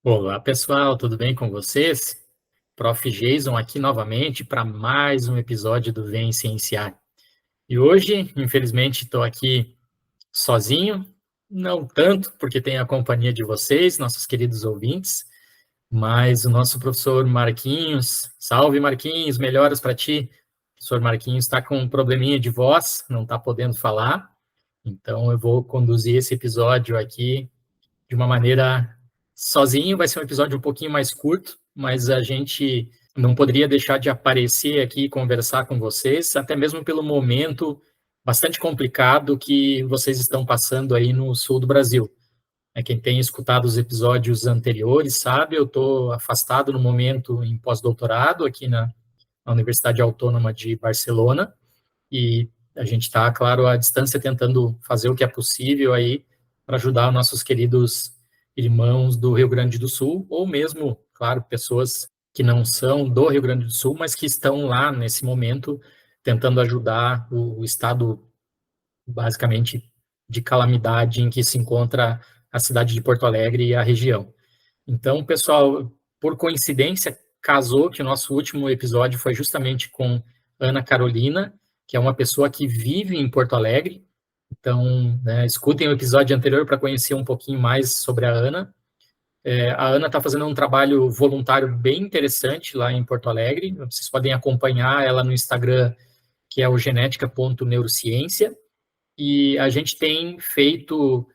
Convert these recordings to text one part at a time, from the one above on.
Olá, pessoal, tudo bem com vocês? Prof. Jason aqui novamente para mais um episódio do Vem Cienciar. E hoje, infelizmente, estou aqui sozinho, não tanto porque tenho a companhia de vocês, nossos queridos ouvintes, mas o nosso professor Marquinhos, salve Marquinhos, melhoras para ti. O professor Marquinhos está com um probleminha de voz, não está podendo falar, então eu vou conduzir esse episódio aqui de uma maneira sozinho. Vai ser um episódio um pouquinho mais curto, mas a gente não poderia deixar de aparecer aqui e conversar com vocês, até mesmo pelo momento bastante complicado que vocês estão passando aí no sul do Brasil. Quem tem escutado os episódios anteriores sabe, eu estou afastado no momento em pós-doutorado aqui na Universidade Autônoma de Barcelona, e a gente está, claro, à distância tentando fazer o que é possível aí para ajudar nossos queridos irmãos do Rio Grande do Sul, ou mesmo, claro, pessoas que não são do Rio Grande do Sul, mas que estão lá nesse momento tentando ajudar o estado, basicamente, de calamidade em que se encontra a cidade de Porto Alegre e a região. Então, pessoal, por coincidência, casou que o nosso último episódio foi justamente com Ana Carolina, que é uma pessoa que vive em Porto Alegre. Então, escutem o episódio anterior para conhecer um pouquinho mais sobre a Ana. A Ana está fazendo um trabalho voluntário bem interessante lá em Porto Alegre. Vocês podem acompanhar ela no Instagram, que é o genética.neurociência. E a gente tem feito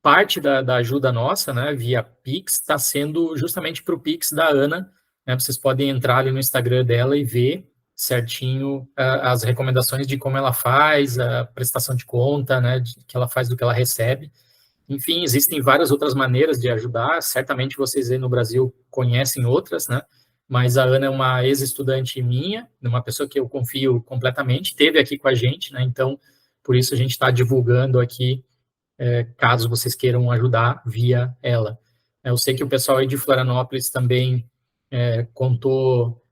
parte da ajuda nossa, né, via Pix, está sendo justamente para o Pix da Ana. Vocês podem entrar ali no Instagram dela e ver certinho as recomendações de como ela faz, a prestação de conta, né, que ela faz do que ela recebe. Enfim, existem várias outras maneiras de ajudar. Certamente vocês aí no Brasil conhecem outras, né? Mas a Ana é uma ex-estudante minha, uma pessoa que eu confio completamente, esteve aqui com a gente, né? Então, por isso a gente está divulgando aqui, caso vocês queiram ajudar via ela. Eu sei que o pessoal aí de Florianópolis também contou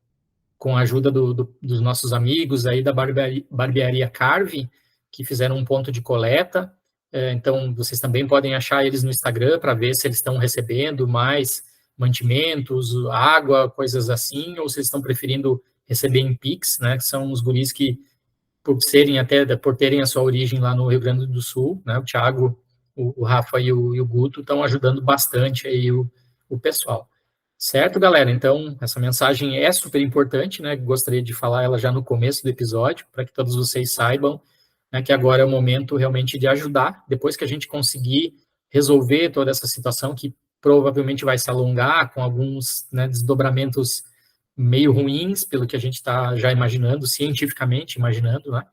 com a ajuda dos nossos amigos aí da barbearia Carve, que fizeram um ponto de coleta. Então, vocês também podem achar eles no Instagram para ver se eles estão recebendo mais mantimentos, água, coisas assim, ou se eles estão preferindo receber em Pix, né? Que são os guris que, por terem a sua origem lá no Rio Grande do Sul, né? O Thiago, o Rafa e o Guto estão ajudando bastante aí o pessoal. Certo, galera? Então, essa mensagem é super importante, né? Gostaria de falar ela já no começo do episódio, para que todos vocês saibam, né, que agora é o momento realmente de ajudar, depois que a gente conseguir resolver toda essa situação, que provavelmente vai se alongar, com alguns, né, desdobramentos meio ruins, pelo que a gente está já imaginando, cientificamente imaginando, né?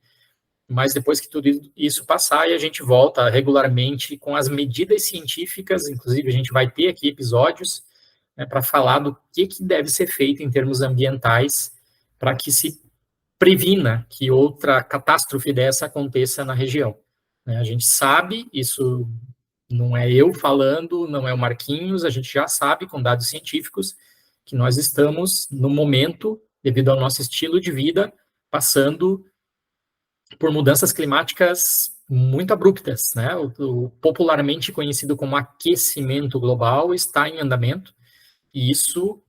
Mas depois que tudo isso passar, e a gente volta regularmente com as medidas científicas, inclusive a gente vai ter aqui episódios, né, para falar do que deve ser feito em termos ambientais para que se previna que outra catástrofe dessa aconteça na região. A gente sabe, isso não é eu falando, não é o Marquinhos, a gente já sabe com dados científicos que nós estamos, no momento, devido ao nosso estilo de vida, passando por mudanças climáticas muito abruptas, né? O popularmente conhecido como aquecimento global está em andamento, e isso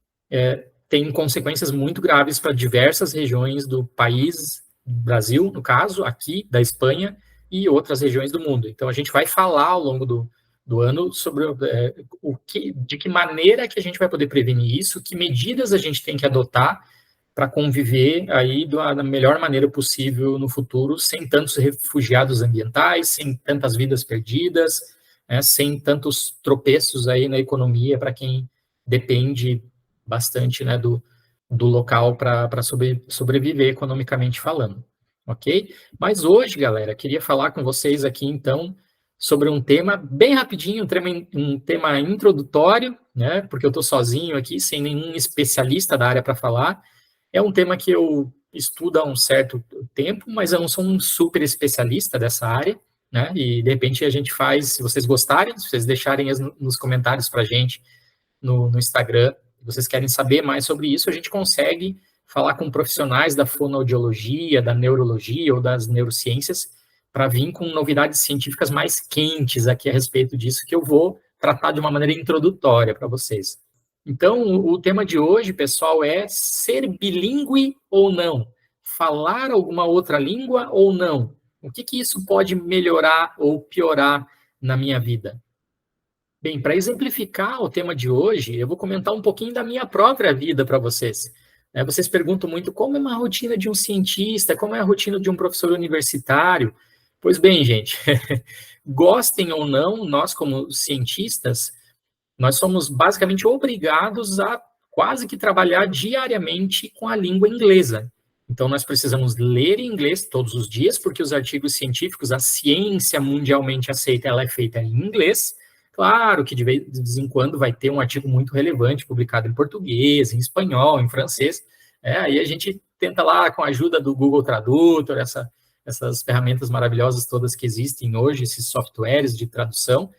tem consequências muito graves para diversas regiões do país, Brasil, no caso, aqui, da Espanha, e outras regiões do mundo. Então, a gente vai falar ao longo do ano sobre de que maneira que a gente vai poder prevenir isso, que medidas a gente tem que adotar para conviver aí da melhor maneira possível no futuro, sem tantos refugiados ambientais, sem tantas vidas perdidas, né, sem tantos tropeços aí na economia para quem depende bastante, né, do local para sobreviver economicamente falando, ok? Mas hoje, galera, queria falar com vocês aqui, então, sobre um tema bem rapidinho, um tema introdutório, né, porque eu estou sozinho aqui, sem nenhum especialista da área para falar. É um tema que eu estudo há um certo tempo, mas eu não sou um super especialista dessa área, né? E de repente a gente faz, se vocês gostarem, se vocês deixarem nos comentários para a gente no Instagram, se vocês querem saber mais sobre isso, a gente consegue falar com profissionais da fonoaudiologia, da neurologia ou das neurociências para vir com novidades científicas mais quentes aqui a respeito disso, que eu vou tratar de uma maneira introdutória para vocês. Então, o tema de hoje, pessoal, é ser bilíngue ou não? Falar alguma outra língua ou não? O que isso pode melhorar ou piorar na minha vida? Bem, para exemplificar o tema de hoje, eu vou comentar um pouquinho da minha própria vida para vocês. Vocês perguntam muito como é uma rotina de um cientista, como é a rotina de um professor universitário. Pois bem, gente, gostem ou não, nós como cientistas, nós somos basicamente obrigados a quase que trabalhar diariamente com a língua inglesa. Então, nós precisamos ler em inglês todos os dias, porque os artigos científicos, a ciência mundialmente aceita, ela é feita em inglês. Claro que de vez em quando vai ter um artigo muito relevante publicado em português, em espanhol, em francês. Aí a gente tenta lá, com a ajuda do Google Tradutor, essas ferramentas maravilhosas todas que existem hoje, esses softwares de tradução,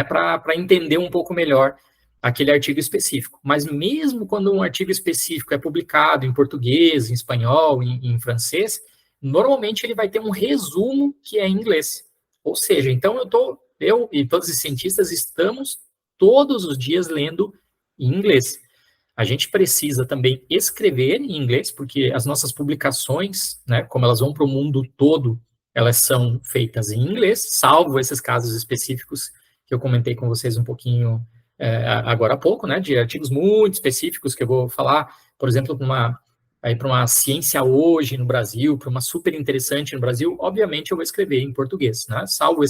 para entender um pouco melhor aquele artigo específico. Mas mesmo quando um artigo específico é publicado em português, em espanhol, em francês, normalmente ele vai ter um resumo que é em inglês. Ou seja, então eu e todos os cientistas estamos todos os dias lendo em inglês. A gente precisa também escrever em inglês, porque as nossas publicações, né, como elas vão para o mundo todo, elas são feitas em inglês, salvo esses casos específicos que eu comentei com vocês um pouquinho agora há pouco, né, de artigos muito específicos que eu vou falar, por exemplo, para uma ciência hoje no Brasil, para uma super interessante no Brasil, obviamente eu vou escrever em português, né, salvo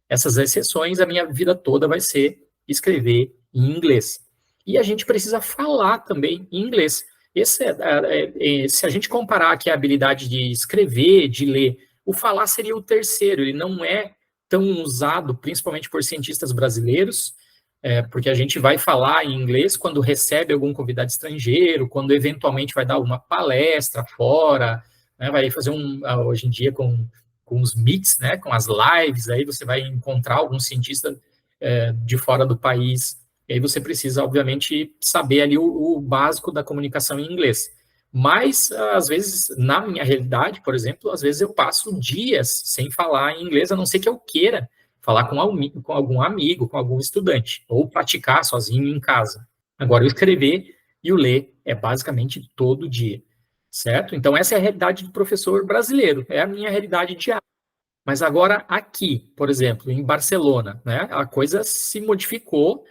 essas exceções, a minha vida toda vai ser escrever em inglês. E a gente precisa falar também em inglês. Se a gente comparar aqui a habilidade de escrever, de ler, o falar seria o terceiro, ele não é tão usado, principalmente por cientistas brasileiros, porque a gente vai falar em inglês quando recebe algum convidado estrangeiro, quando eventualmente vai dar uma palestra fora, né, vai fazer hoje em dia com os meets, né, com as lives, aí você vai encontrar algum cientista de fora do país, e aí você precisa, obviamente, saber ali o básico da comunicação em inglês. Mas, às vezes, na minha realidade, por exemplo, às vezes eu passo dias sem falar em inglês, a não ser que eu queira falar com algum amigo, com algum estudante, ou praticar sozinho em casa. Agora, o escrever e o ler é basicamente todo dia, certo? Então, essa é a realidade do professor brasileiro, é a minha realidade diária. Mas agora, aqui, por exemplo, em Barcelona, né, a coisa se modificou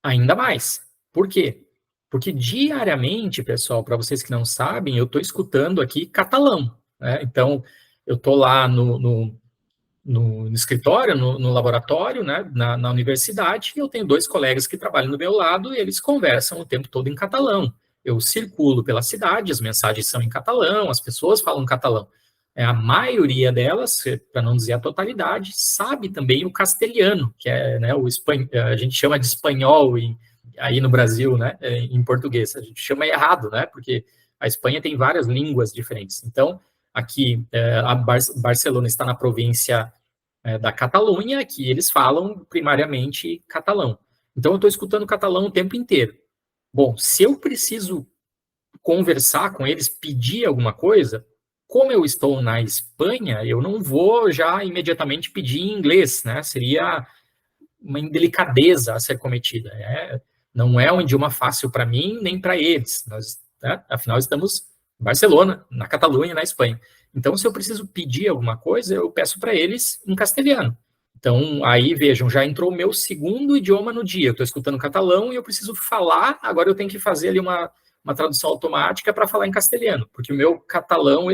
ainda mais. Por quê? Porque diariamente, pessoal, para vocês que não sabem, eu estou escutando aqui catalão, né? Então, eu estou lá no escritório, no laboratório, né, na universidade, e eu tenho dois colegas que trabalham do meu lado e eles conversam o tempo todo em catalão. Eu circulo pela cidade, as mensagens são em catalão, as pessoas falam catalão. A maioria delas, para não dizer a totalidade, sabe também o castelhano, que é, né, a gente chama de espanhol aí no Brasil, né, em português. A gente chama errado, né, porque a Espanha tem várias línguas diferentes. Então, aqui, a Barcelona está na província da Catalunha, que eles falam primariamente catalão. Então, eu estou escutando catalão o tempo inteiro. Bom, se eu preciso conversar com eles, pedir alguma coisa, como eu estou na Espanha, eu não vou já imediatamente pedir em inglês, né? Seria uma indelicadeza a ser cometida. Não é um idioma fácil para mim, nem para eles. Afinal, estamos em Barcelona, na Catalunha, na Espanha. Então, se eu preciso pedir alguma coisa, eu peço para eles em castelhano. Então, aí, vejam, já entrou o meu segundo idioma no dia. Eu estou escutando catalão e eu preciso falar, agora eu tenho que fazer ali uma tradução automática para falar em castelhano, porque o meu catalão,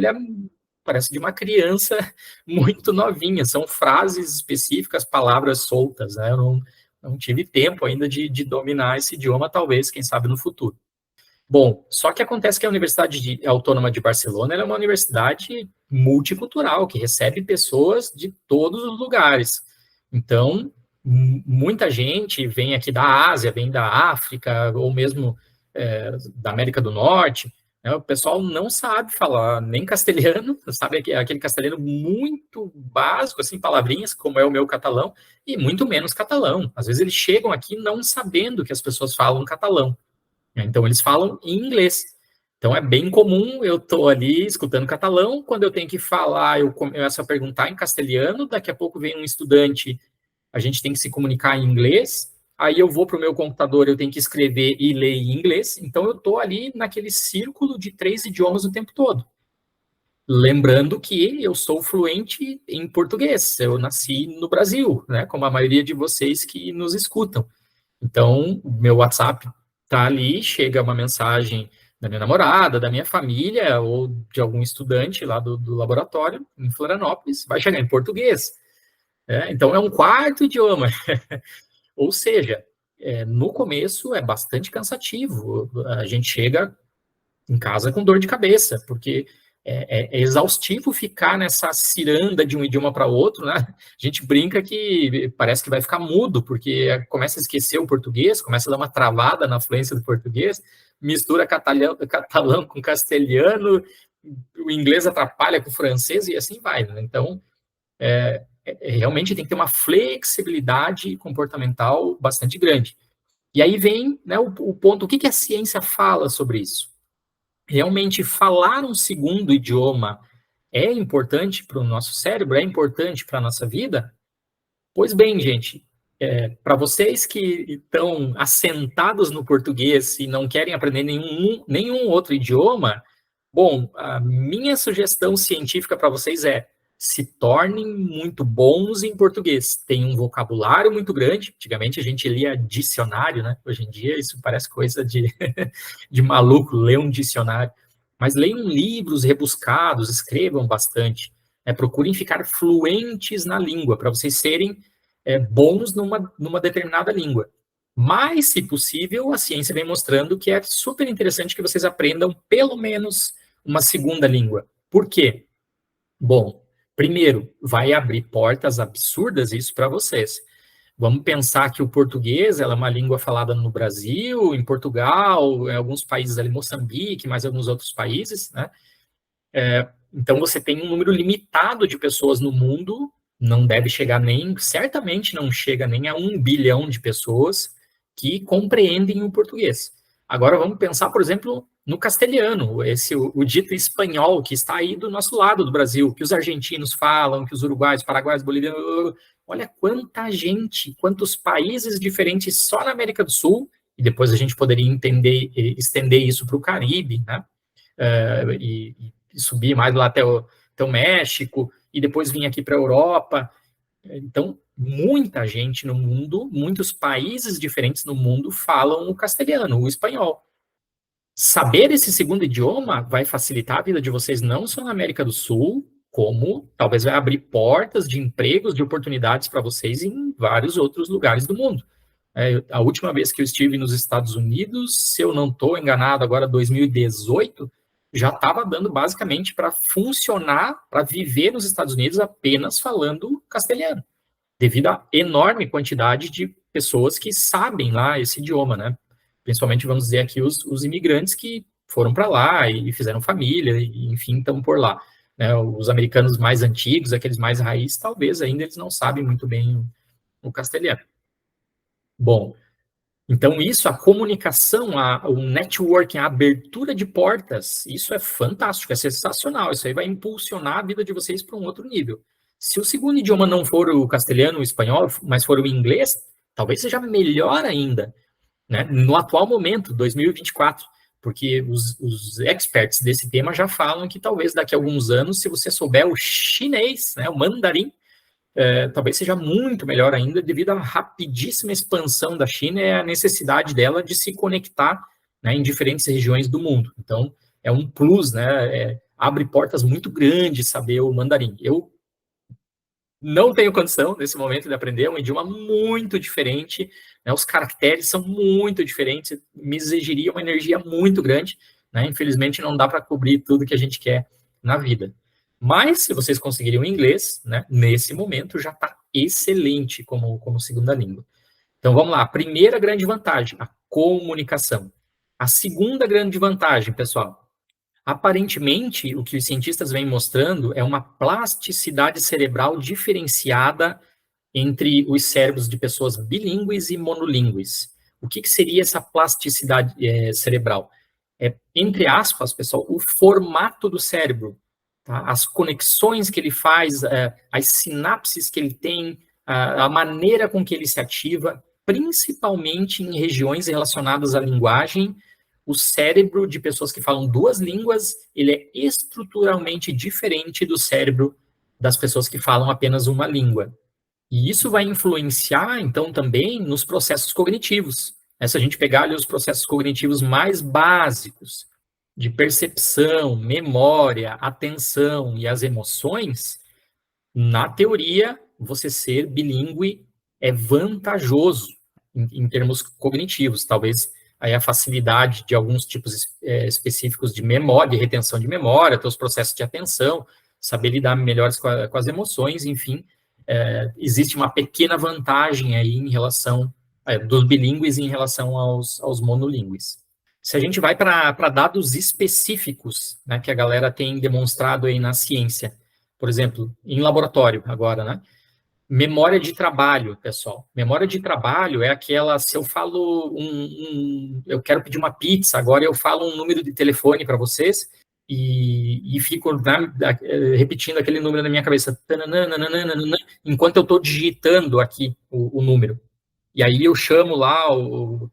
parece de uma criança muito novinha, são frases específicas, palavras soltas, né? Eu não tive tempo ainda de dominar esse idioma, talvez, quem sabe, no futuro. Bom, só que acontece que a Universidade Autônoma de Barcelona é uma universidade multicultural, que recebe pessoas de todos os lugares. Então, muita gente vem aqui da Ásia, vem da África, ou mesmo da América do Norte. Né? O pessoal não sabe falar nem castelhano, sabe aquele castelhano muito básico, assim, palavrinhas, como é o meu catalão, e muito menos catalão. Às vezes eles chegam aqui não sabendo que as pessoas falam catalão. Então, eles falam em inglês. Então, é bem comum, eu estou ali escutando catalão, quando eu tenho que falar, eu começo a perguntar em castelhano, daqui a pouco vem um estudante, a gente tem que se comunicar em inglês, aí eu vou para o meu computador, eu tenho que escrever e ler em inglês, então eu estou ali naquele círculo de 3 idiomas o tempo todo. Lembrando que eu sou fluente em português, eu nasci no Brasil, né, como a maioria de vocês que nos escutam. Então, meu WhatsApp tá ali, chega uma mensagem da minha namorada, da minha família, ou de algum estudante lá do laboratório, em Florianópolis, vai chegar em português. Então, é um quarto idioma. Ou seja, no começo é bastante cansativo. A gente chega em casa com dor de cabeça, porque é exaustivo ficar nessa ciranda de um idioma para outro, né? A gente brinca que parece que vai ficar mudo, porque começa a esquecer o português, começa a dar uma travada na fluência do português, mistura catalão com castelhano, o inglês atrapalha com o francês e assim vai, né? Então, realmente tem que ter uma flexibilidade comportamental bastante grande. E aí vem, né, o ponto, o que a ciência fala sobre isso? Realmente falar um segundo idioma é importante para o nosso cérebro, é importante para a nossa vida? Pois bem, gente, para vocês que estão assentados no português e não querem aprender nenhum outro idioma, bom, a minha sugestão científica para vocês é: se tornem muito bons em português. Tem um vocabulário muito grande. Antigamente a gente lia dicionário, né? Hoje em dia isso parece coisa de maluco, ler um dicionário. Mas leiam livros rebuscados, escrevam bastante. Procurem ficar fluentes na língua, para vocês serem bons numa determinada língua. Mas, se possível, a ciência vem mostrando que é super interessante que vocês aprendam pelo menos uma segunda língua. Por quê? Bom, primeiro, vai abrir portas absurdas isso para vocês. Vamos pensar que o português ela é uma língua falada no Brasil, em Portugal, em alguns países ali, Moçambique, mais alguns outros países, né? Então, você tem um número limitado de pessoas no mundo, não deve chegar certamente não chega nem a 1 bilhão de pessoas que compreendem o português. Agora, vamos pensar, por exemplo, no castelhano, o dito espanhol, que está aí do nosso lado do Brasil, que os argentinos falam, que os uruguaios, paraguaios, bolivianos... Olha quanta gente, quantos países diferentes só na América do Sul, e depois a gente poderia estender isso para o Caribe, né? E subir mais lá até o México, e depois vir aqui para a Europa. Então, muita gente no mundo, muitos países diferentes no mundo falam o castelhano, o espanhol. Saber esse segundo idioma vai facilitar a vida de vocês não só na América do Sul, como talvez vai abrir portas de empregos, de oportunidades para vocês em vários outros lugares do mundo. A última vez que eu estive nos Estados Unidos, se eu não estou enganado, agora 2018, já estava dando basicamente para funcionar, para viver nos Estados Unidos apenas falando castelhano, devido à enorme quantidade de pessoas que sabem lá esse idioma, né? Principalmente, vamos dizer aqui, os imigrantes que foram para lá e fizeram família, e, enfim, estão por lá. Né? Os americanos mais antigos, aqueles mais raiz, talvez ainda eles não sabem muito bem o castelhano. Bom, então isso, a comunicação, o networking, a abertura de portas, isso é fantástico, é sensacional. Isso aí vai impulsionar a vida de vocês para um outro nível. Se o segundo idioma não for o castelhano, o espanhol, mas for o inglês, talvez seja melhor ainda, né? No atual momento, 2024, porque os experts desse tema já falam que talvez daqui a alguns anos, se você souber o chinês, né, o mandarim, talvez seja muito melhor ainda, devido à rapidíssima expansão da China e a necessidade dela de se conectar, né, em diferentes regiões do mundo. Então, é um plus, né? Abre portas muito grandes saber o mandarim. Eu não tenho condição, nesse momento, de aprender, é um idioma muito diferente, né? Os caracteres são muito diferentes, me exigiria uma energia muito grande, né? Infelizmente, não dá para cobrir tudo que a gente quer na vida. Mas, se vocês conseguirem o inglês, né, nesse momento, já está excelente como segunda língua. Então, vamos lá. A primeira grande vantagem, a comunicação. A segunda grande vantagem, pessoal, aparentemente, o que os cientistas vêm mostrando é uma plasticidade cerebral diferenciada entre os cérebros de pessoas bilíngues e monolíngues. O que seria essa plasticidade cerebral? Entre aspas, pessoal, o formato do cérebro, tá? As conexões que ele faz, as sinapses que ele tem, a maneira com que ele se ativa. principalmente em regiões relacionadas à linguagem, o cérebro de pessoas que falam duas línguas, ele é estruturalmente diferente do cérebro das pessoas que falam apenas uma língua. E isso vai influenciar, então, também nos processos cognitivos. Se a gente pegar ali os processos cognitivos mais básicos, de percepção, memória, atenção e as emoções, na teoria, você ser bilíngue é vantajoso em termos cognitivos. Talvez aí a facilidade de alguns tipos específicos de memória, de retenção de memória, ter os processos de atenção, saber lidar melhor com as emoções, enfim, existe uma pequena vantagem aí em relação dos bilíngues em relação aos monolíngues. Se a gente vai para dados específicos, né, que a galera tem demonstrado aí na ciência, por exemplo, em laboratório agora, né? Memória de trabalho, pessoal. Memória de trabalho é aquela, se eu falo eu quero pedir uma pizza, agora eu falo um número de telefone para vocês e fico repetindo aquele número na minha cabeça, enquanto eu estou digitando aqui o número. E aí eu chamo lá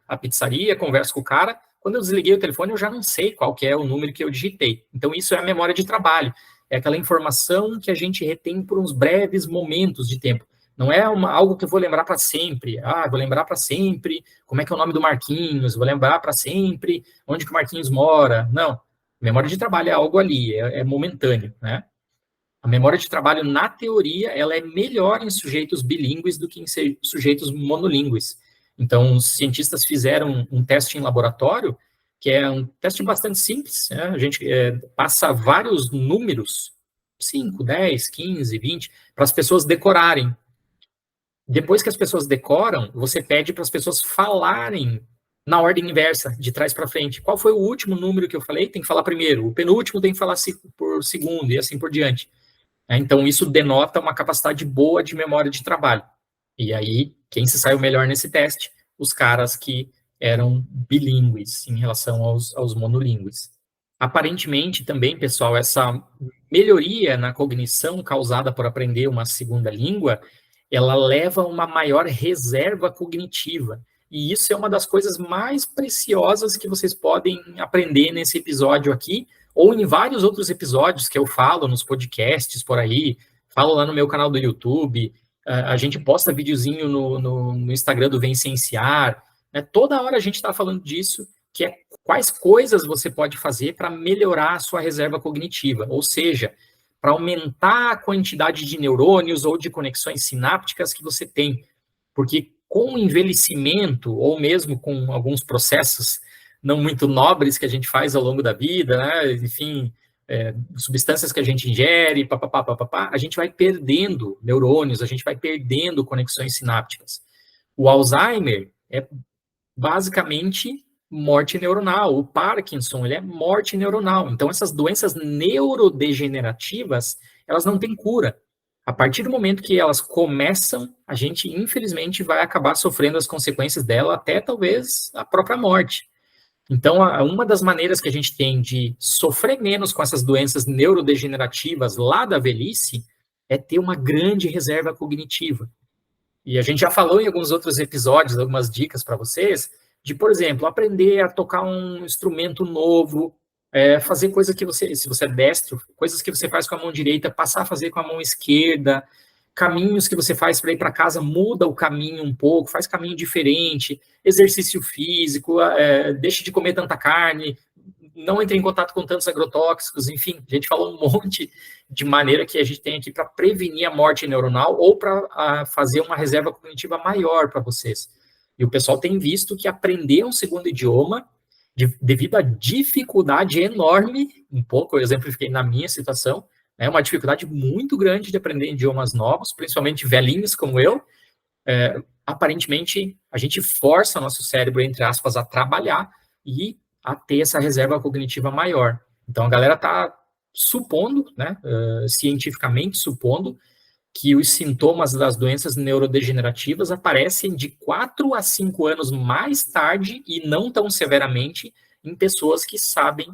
a pizzaria, converso com o cara, quando eu desliguei o telefone eu já não sei qual que é o número que eu digitei. Então isso é a memória de trabalho. É aquela informação que a gente retém por uns breves momentos de tempo. Não é algo que eu vou lembrar para sempre. Vou lembrar para sempre como é que é o nome do Marquinhos, vou lembrar para sempre onde que o Marquinhos mora. Não. Memória de trabalho é algo ali, é momentâneo, né? A memória de trabalho, na teoria, ela é melhor em sujeitos bilíngues do que em sujeitos monolíngues. Então, os cientistas fizeram um teste em laboratório, que é um teste bastante simples, né? A gente passa vários números, 5, 10, 15, 20, para as pessoas decorarem. Depois que as pessoas decoram, você pede para as pessoas falarem na ordem inversa, de trás para frente. Qual foi o último número que eu falei? Tem que falar primeiro. O penúltimo tem que falar por segundo, e assim por diante. Então, isso denota uma capacidade boa de memória de trabalho. E aí, quem se saiu melhor nesse teste? Os caras que eram bilíngues em relação aos monolíngues. Aparentemente, também, pessoal, essa melhoria na cognição causada por aprender uma segunda língua, ela leva a uma maior reserva cognitiva. E isso é uma das coisas mais preciosas que vocês podem aprender nesse episódio aqui, ou em vários outros episódios que eu falo nos podcasts por aí, falo lá no meu canal do YouTube, a gente posta videozinho no Instagram do Vem Cienciar, né? Toda hora a gente está falando disso, que é quais coisas você pode fazer para melhorar a sua reserva cognitiva, ou seja, para aumentar a quantidade de neurônios ou de conexões sinápticas que você tem, porque com o envelhecimento, ou mesmo com alguns processos não muito nobres que a gente faz ao longo da vida, né? Enfim, substâncias que a gente ingere, a gente vai perdendo neurônios, a gente vai perdendo conexões sinápticas. O Alzheimer é basicamente morte neuronal. O Parkinson, ele é morte neuronal. Então, essas doenças neurodegenerativas, elas não têm cura. A partir do momento que elas começam, a gente, infelizmente, vai acabar sofrendo as consequências dela até, talvez, a própria morte. Então, uma das maneiras que a gente tem de sofrer menos com essas doenças neurodegenerativas lá da velhice é ter uma grande reserva cognitiva. E a gente já falou em alguns outros episódios, algumas dicas para vocês, de, por exemplo, aprender a tocar um instrumento novo, fazer coisas que você, se você é destro, coisas que você faz com a mão direita, passar a fazer com a mão esquerda, caminhos que você faz para ir para casa, muda o caminho um pouco, faz caminho diferente, exercício físico, deixa de comer tanta carne, não entre em contato com tantos agrotóxicos, enfim, a gente falou um monte de maneira que a gente tem aqui para prevenir a morte neuronal ou para fazer uma reserva cognitiva maior para vocês. E o pessoal tem visto que aprender um segundo idioma, devido à dificuldade enorme, um pouco eu exemplifiquei na minha situação, é uma dificuldade muito grande de aprender idiomas novos, principalmente velhinhos como eu. Aparentemente, a gente força o nosso cérebro, entre aspas, a trabalhar e a ter essa reserva cognitiva maior. Então, a galera está supondo, né, cientificamente supondo, que os sintomas das doenças neurodegenerativas aparecem de 4 a 5 anos mais tarde e não tão severamente em pessoas que sabem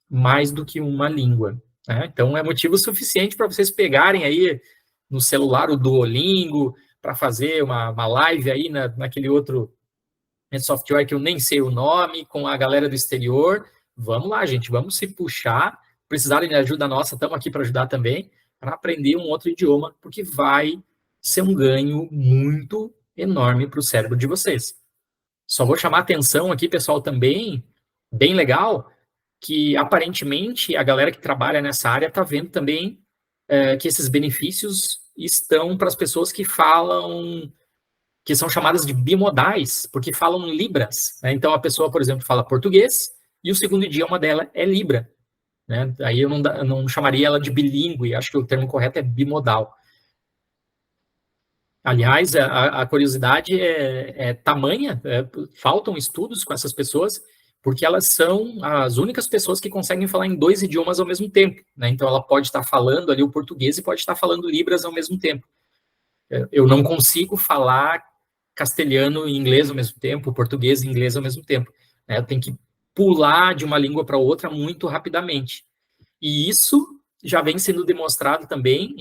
mais do que uma língua. Né? Então, é motivo suficiente para vocês pegarem aí no celular o Duolingo, para fazer uma live aí naquele outro software que eu nem sei o nome, com a galera do exterior. Vamos lá, gente, vamos se puxar. Precisarem de ajuda nossa, estamos aqui para ajudar também, para aprender um outro idioma, porque vai ser um ganho muito enorme para o cérebro de vocês. Só vou chamar atenção aqui, pessoal, também, bem legal, que aparentemente a galera que trabalha nessa área está vendo também que esses benefícios estão para as pessoas que falam, que são chamadas de bimodais, porque falam libras, né? Então a pessoa, por exemplo, fala português e o segundo idioma dela é libra, né? Aí eu não chamaria ela de bilíngue, acho que o termo correto é bimodal. Aliás, a curiosidade é tamanha, faltam estudos com essas pessoas, porque elas são as únicas pessoas que conseguem falar em 2 idiomas ao mesmo tempo, né? Então ela pode estar falando ali o português e pode estar falando libras ao mesmo tempo. Eu não consigo falar castelhano e inglês ao mesmo tempo, português e inglês ao mesmo tempo, né? Eu tenho que pular de uma língua para outra muito rapidamente. E isso já vem sendo demonstrado também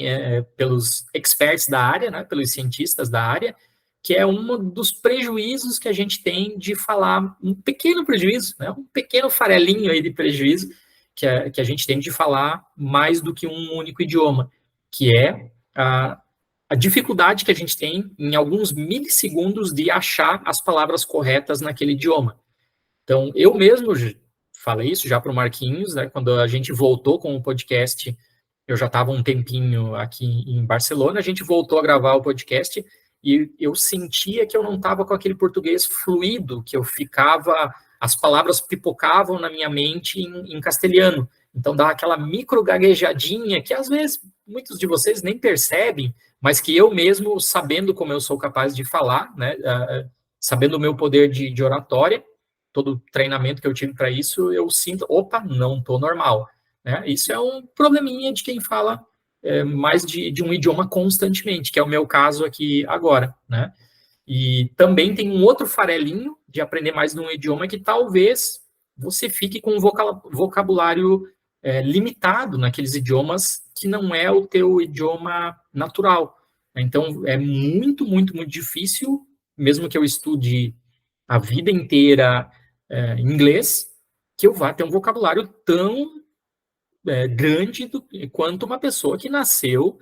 pelos experts da área, né, pelos cientistas da área, que é um dos prejuízos que a gente tem de falar, um pequeno prejuízo, né, um pequeno farelinho aí de prejuízo que a gente tem de falar mais do que um único idioma, que é a dificuldade que a gente tem em alguns milissegundos de achar as palavras corretas naquele idioma. Então, eu mesmo falei isso já para o Marquinhos, né, quando a gente voltou com o podcast, eu já estava um tempinho aqui em Barcelona, a gente voltou a gravar o podcast e eu sentia que eu não estava com aquele português fluido, que eu ficava, as palavras pipocavam na minha mente em castelhano. Então, dá aquela micro gaguejadinha que às vezes muitos de vocês nem percebem, mas que eu mesmo, sabendo como eu sou capaz de falar, né, sabendo o meu poder de oratória, todo o treinamento que eu tive para isso, eu sinto, opa, não estou normal. Né? Isso é um probleminha de quem fala mais de um idioma constantemente, que é o meu caso aqui agora. Né? E também tem um outro farelinho de aprender mais de um idioma que talvez você fique com um vocabulário limitado naqueles idiomas que não é o teu idioma natural. Então, é muito, muito, muito difícil, mesmo que eu estude a vida inteira inglês, que eu vá ter um vocabulário tão grande quanto uma pessoa que nasceu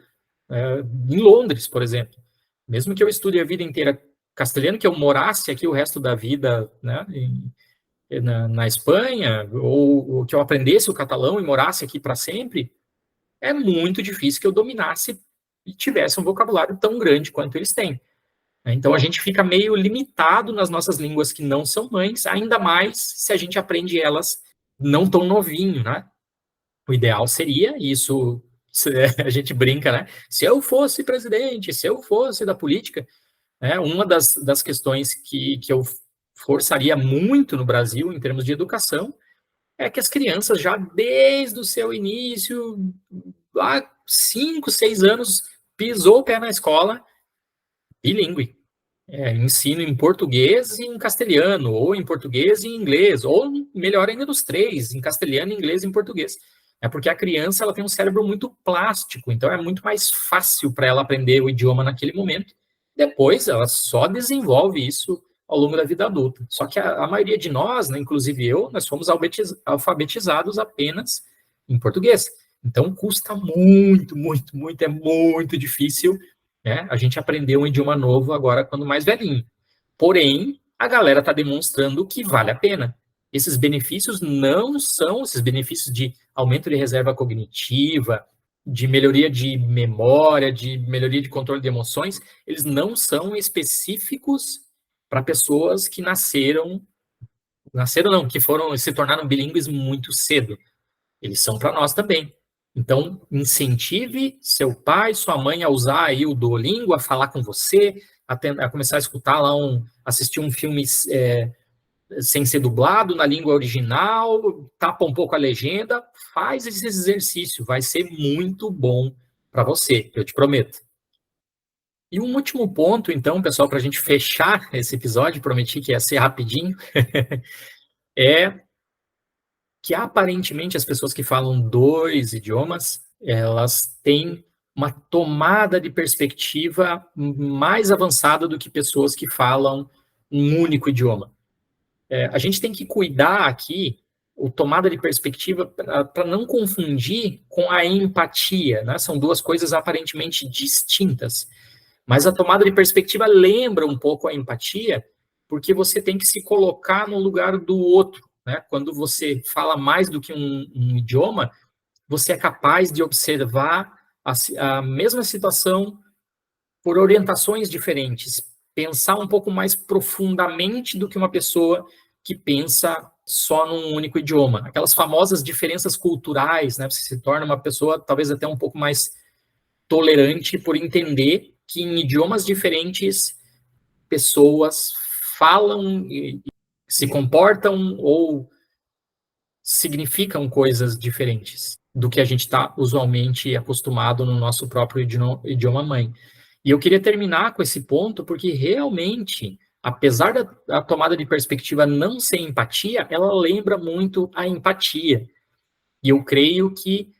em Londres, por exemplo. Mesmo que eu estude a vida inteira castelhano, que eu morasse aqui o resto da vida, né, na Espanha, ou que eu aprendesse o catalão e morasse aqui para sempre, é muito difícil que eu dominasse e tivesse um vocabulário tão grande quanto eles têm. Então, a gente fica meio limitado nas nossas línguas que não são mães, ainda mais se a gente aprende elas não tão novinho, né? O ideal seria, e isso a gente brinca, né? Se eu fosse presidente, se eu fosse da política, né? Uma das questões que eu forçaria muito no Brasil, em termos de educação, é que as crianças, já desde o seu início, há 5, 6 anos, pisou o pé na escola, bilíngue. Ensino em português e em castelhano, ou em português e em inglês, ou melhor ainda nos 3, em castelhano, inglês e em português. É porque a criança ela tem um cérebro muito plástico, então é muito mais fácil para ela aprender o idioma naquele momento. Depois ela só desenvolve isso ao longo da vida adulta. Só que a maioria de nós, né, inclusive eu, nós fomos alfabetizados apenas em português. Então custa muito, muito, muito, é muito difícil, né, a gente aprender um idioma novo agora quando mais velhinho. Porém, a galera está demonstrando que vale a pena. Esses benefícios não são esses benefícios de aumento de reserva cognitiva, de melhoria de memória, de melhoria de controle de emoções, eles não são específicos para pessoas que nasceram não, que se tornaram bilíngues muito cedo. Eles são para nós também. Então, incentive seu pai, sua mãe a usar aí o Duolingo, a falar com você, a começar a escutar lá, assistir um filme sem ser dublado, na língua original, tapa um pouco a legenda, faz esse exercício, vai ser muito bom para você, eu te prometo. E um último ponto, então, pessoal, para a gente fechar esse episódio, prometi que ia ser rapidinho, é que aparentemente as pessoas que falam 2 idiomas, elas têm uma tomada de perspectiva mais avançada do que pessoas que falam um único idioma. A gente tem que cuidar aqui o tomada de perspectiva para não confundir com a empatia, né? São duas coisas aparentemente distintas. Mas a tomada de perspectiva lembra um pouco a empatia, porque você tem que se colocar no lugar do outro, né? Quando você fala mais do que um idioma, você é capaz de observar a mesma situação por orientações diferentes, pensar um pouco mais profundamente do que uma pessoa que pensa só num único idioma. Aquelas famosas diferenças culturais, né? Você se torna uma pessoa talvez até um pouco mais tolerante por entender que em idiomas diferentes pessoas falam e se comportam ou significam coisas diferentes do que a gente está usualmente acostumado no nosso próprio idioma mãe. E eu queria terminar com esse ponto, porque realmente, apesar da tomada de perspectiva não ser empatia, ela lembra muito a empatia. E eu creio que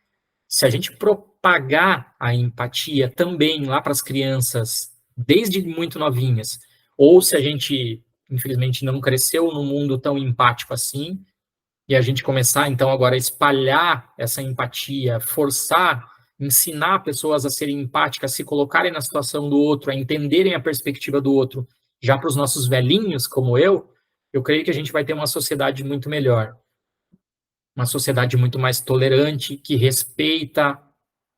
se a gente propagar a empatia também lá para as crianças, desde muito novinhas, ou se a gente, infelizmente, não cresceu num mundo tão empático assim, e a gente começar, então, agora a espalhar essa empatia, forçar, ensinar pessoas a serem empáticas, a se colocarem na situação do outro, a entenderem a perspectiva do outro, já para os nossos velhinhos, como eu creio que a gente vai ter uma sociedade muito melhor. Uma sociedade muito mais tolerante, que respeita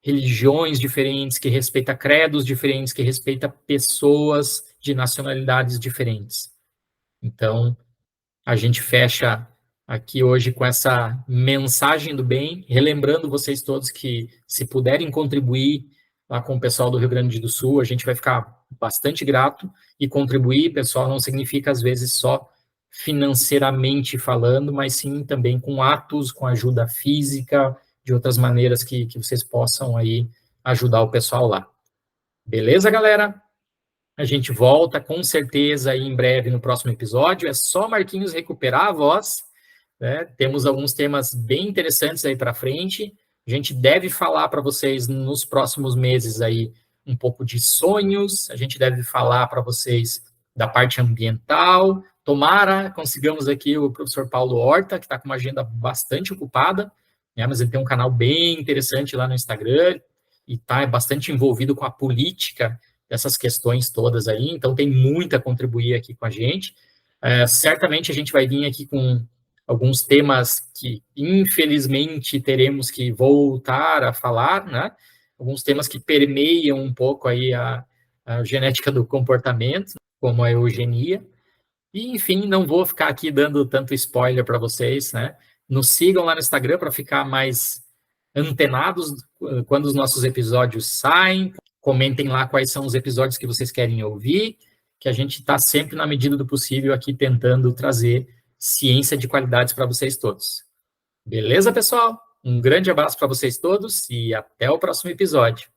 religiões diferentes, que respeita credos diferentes, que respeita pessoas de nacionalidades diferentes. Então, a gente fecha aqui hoje com essa mensagem do bem, relembrando vocês todos que, se puderem contribuir lá com o pessoal do Rio Grande do Sul, a gente vai ficar bastante grato. E contribuir, pessoal, não significa, às vezes, só financeiramente falando, mas sim também com atos, com ajuda física, de outras maneiras que vocês possam aí ajudar o pessoal lá. Beleza, galera? A gente volta com certeza aí em breve no próximo episódio. É só Marquinhos recuperar a voz, né? Temos alguns temas bem interessantes aí para frente. A gente deve falar para vocês nos próximos meses aí um pouco de sonhos. A gente deve falar para vocês da parte ambiental. Tomara consigamos aqui o professor Paulo Horta, que está com uma agenda bastante ocupada, né? Mas ele tem um canal bem interessante lá no Instagram e está bastante envolvido com a política dessas questões todas aí, então tem muito a contribuir aqui com a gente. Certamente a gente vai vir aqui com alguns temas que, infelizmente, teremos que voltar a falar, né? Alguns temas que permeiam um pouco aí a genética do comportamento, como a eugenia. E, enfim, não vou ficar aqui dando tanto spoiler para vocês, né? Nos sigam lá no Instagram para ficar mais antenados quando os nossos episódios saem. Comentem lá quais são os episódios que vocês querem ouvir, que a gente está sempre, na medida do possível, aqui tentando trazer ciência de qualidades para vocês todos. Beleza, pessoal? Um grande abraço para vocês todos e até o próximo episódio.